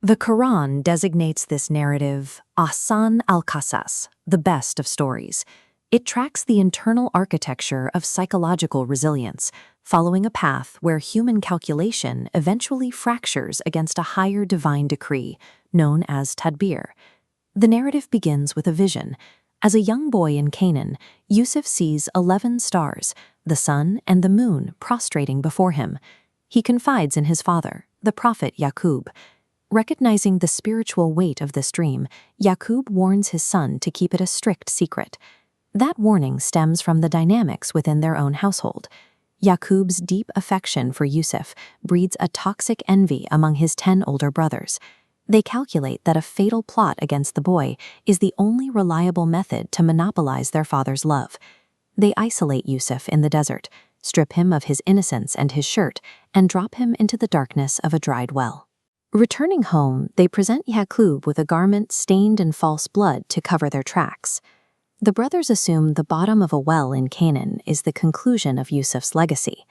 The Quran designates this narrative Ahsan al-Qasas, the best of stories. It tracks the internal architecture of psychological resilience, following a path where human calculation eventually fractures against a higher divine decree, known as tadbir. The narrative begins with a vision. As a young boy in Canaan, Yusuf sees 11 stars, the sun and the moon prostrating before him. He confides in his father, the prophet Yaqub. Recognizing the spiritual weight of this dream, Yaqub warns his son to keep it a strict secret. That warning stems from the dynamics within their own household. Yaqub's deep affection for Yusuf breeds a toxic envy among his 10 older brothers. They calculate that a fatal plot against the boy is the only reliable method to monopolize their father's love. They isolate Yusuf in the desert, strip him of his innocence and his shirt, and drop him into the darkness of a dried well. Returning home, they present Yaqub with a garment stained in false blood to cover their tracks. The brothers assume the bottom of a well in Canaan is the conclusion of Yusuf's legacy.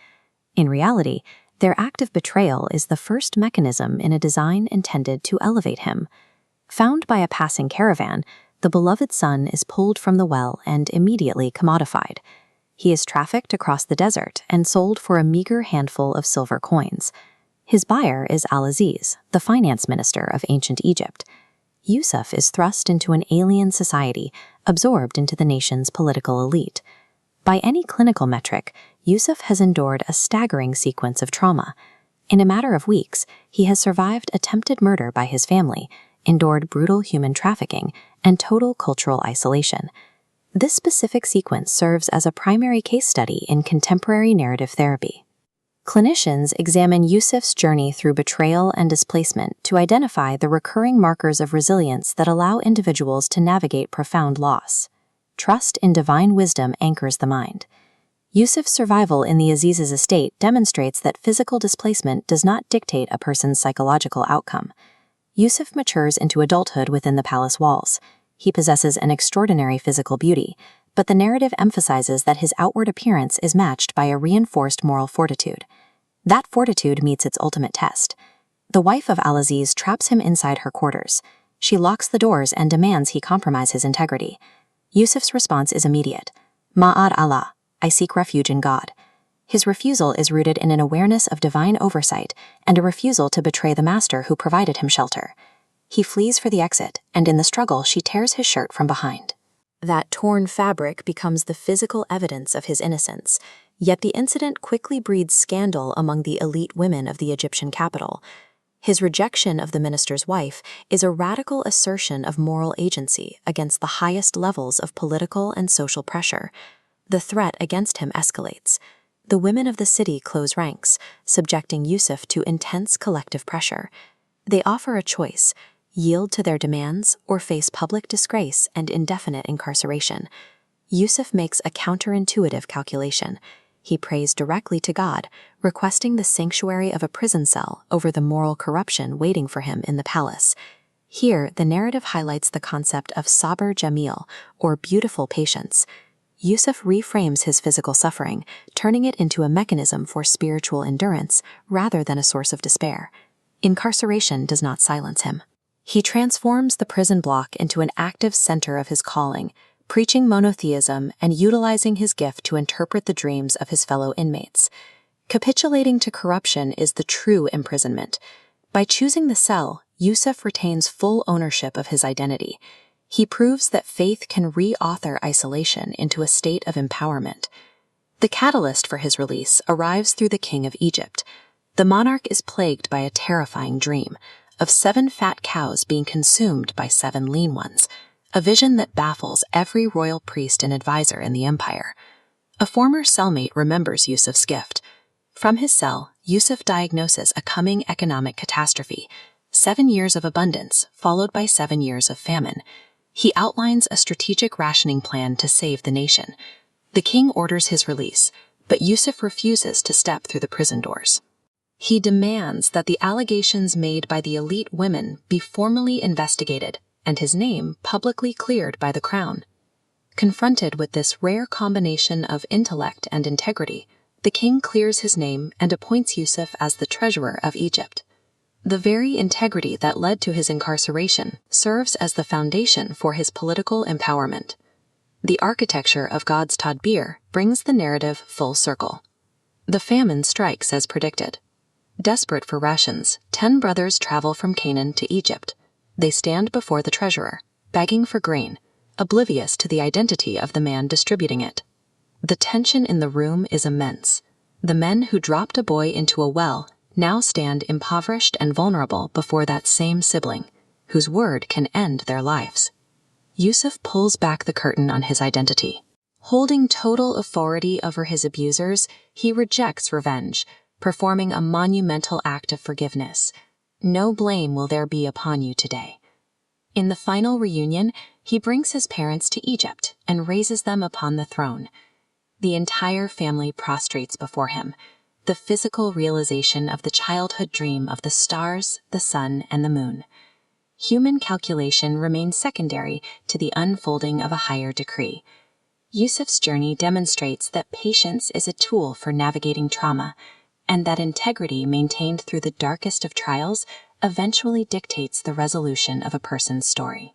In reality, their act of betrayal is the first mechanism in a design intended to elevate him. Found by a passing caravan, the beloved son is pulled from the well and immediately commodified. He is trafficked across the desert and sold for a meager handful of silver coins. His buyer is Al-Aziz, the finance minister of ancient Egypt. Yusuf is thrust into an alien society, absorbed into the nation's political elite. By any clinical metric, Yusuf has endured a staggering sequence of trauma. In a matter of weeks, he has survived attempted murder by his family, endured brutal human trafficking, and total cultural isolation. This specific sequence serves as a primary case study in contemporary narrative therapy. Clinicians examine Yusuf's journey through betrayal and displacement to identify the recurring markers of resilience that allow individuals to navigate profound loss. Trust in divine wisdom anchors the mind. Yusuf's survival in the Aziz's estate demonstrates that physical displacement does not dictate a person's psychological outcome. Yusuf matures into adulthood within the palace walls. He possesses an extraordinary physical beauty, but the narrative emphasizes that his outward appearance is matched by a reinforced moral fortitude. That fortitude meets its ultimate test. The wife of Al-Aziz traps him inside her quarters. She locks the doors and demands he compromise his integrity. Yusuf's response is immediate. Ma'ad Allah, I seek refuge in God. His refusal is rooted in an awareness of divine oversight and a refusal to betray the master who provided him shelter. He flees for the exit, and in the struggle she tears his shirt from behind. That torn fabric becomes the physical evidence of his innocence, yet the incident quickly breeds scandal among the elite women of the Egyptian capital. His rejection of the minister's wife is a radical assertion of moral agency against the highest levels of political and social pressure. The threat against him escalates. The women of the city close ranks, subjecting Yusuf to intense collective pressure. They offer a choice: yield to their demands or face public disgrace and indefinite incarceration. Yusuf makes a counterintuitive calculation. He prays directly to God, requesting the sanctuary of a prison cell over the moral corruption waiting for him in the palace. Here, the narrative highlights the concept of sabr jamil, or beautiful patience. Yusuf reframes his physical suffering, turning it into a mechanism for spiritual endurance rather than a source of despair. Incarceration does not silence him. He transforms the prison block into an active center of his calling, preaching monotheism and utilizing his gift to interpret the dreams of his fellow inmates. Capitulating to corruption is the true imprisonment. By choosing the cell, Yusuf retains full ownership of his identity. He proves that faith can reauthor isolation into a state of empowerment. The catalyst for his release arrives through the king of Egypt. The monarch is plagued by a terrifying dream of 7 fat cows being consumed by 7 lean ones, a vision that baffles every royal priest and advisor in the empire. A former cellmate remembers Yusuf's gift. From his cell, Yusuf diagnoses a coming economic catastrophe, 7 years of abundance followed by 7 years of famine. He outlines a strategic rationing plan to save the nation. The king orders his release, but Yusuf refuses to step through the prison doors. He demands that the allegations made by the elite women be formally investigated and his name publicly cleared by the crown. Confronted with this rare combination of intellect and integrity, the king clears his name and appoints Yusuf as the treasurer of Egypt. The very integrity that led to his incarceration serves as the foundation for his political empowerment. The architecture of God's Tadbir brings the narrative full circle. The famine strikes as predicted. Desperate for rations, 10 brothers travel from Canaan to Egypt. They stand before the treasurer, begging for grain, oblivious to the identity of the man distributing it. The tension in the room is immense. The men who dropped a boy into a well now stand impoverished and vulnerable before that same sibling, whose word can end their lives. Yusuf pulls back the curtain on his identity. Holding total authority over his abusers, he rejects revenge, performing a monumental act of forgiveness. No blame will there be upon you today. In the final reunion, he brings his parents to Egypt and raises them upon the throne. The entire family prostrates before him, the physical realization of the childhood dream of the stars, the sun, and the moon. Human calculation remains secondary to the unfolding of a higher decree. Yusuf's journey demonstrates that patience is a tool for navigating trauma, and that integrity maintained through the darkest of trials eventually dictates the resolution of a person's story.